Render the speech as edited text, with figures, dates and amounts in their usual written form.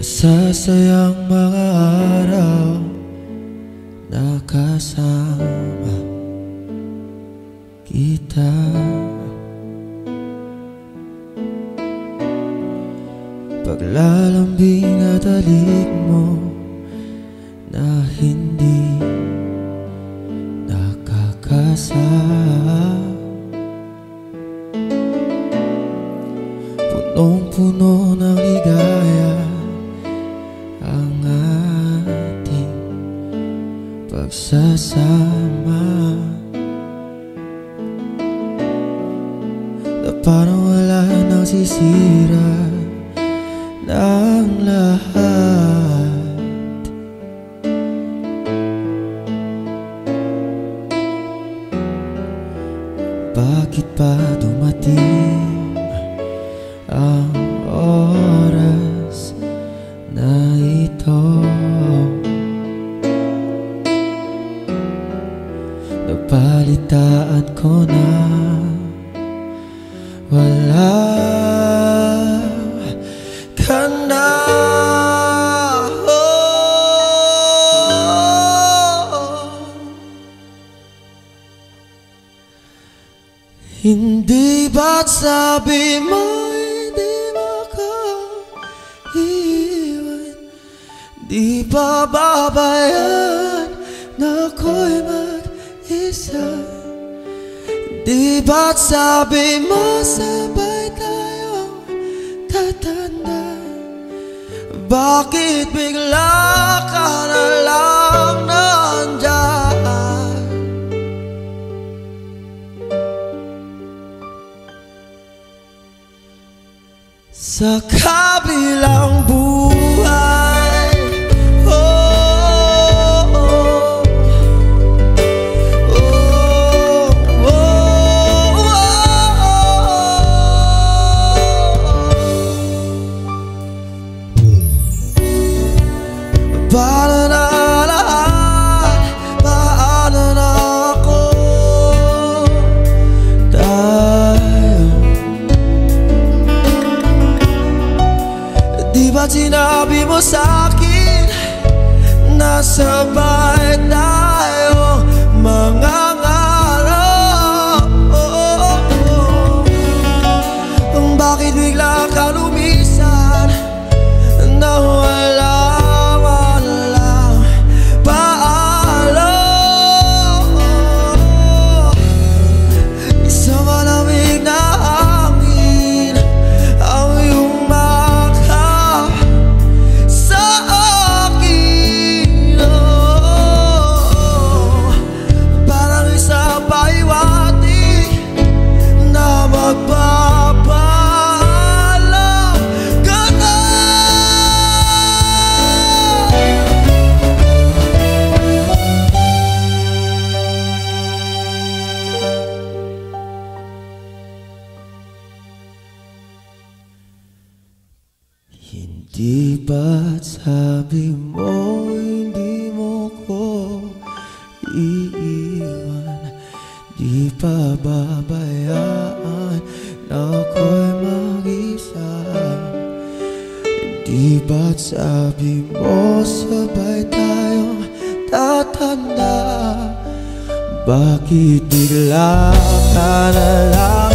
Masasayang mga araw na kasama kita. Paglalambing at halik mo na hindi nakakasama. Punong-puno ng ligaya ang ating pagsasama, na parang wala nang sisira ng lahat. Bakit pa dumating ang oras na ito? Napalitaan ko na wala ka na. Hindi ba't sabi mo hindi makaiwan? Di ba babayaan na ako'y mag-isa? Di ba't sabi mo sabay tayong tatanda? Bakit bigla ka na lang nandyan? Sa kabilang buhay, oh, oh, oh, oh, paano na lahat? Paano na ako? Di ba't sinabi mo sa'kin na sabay tayo mangangarap? Bakit bigla ka lumisan na walang paalam? Isang malamig na hangin ang iyong Hindi ba't sabi mo hindi mo ko iiwan? Di pa babayaan na ako'y mag-isa? Hindi ba't sabi mo sabay tayong tatanda? Bakit bigla ka na lang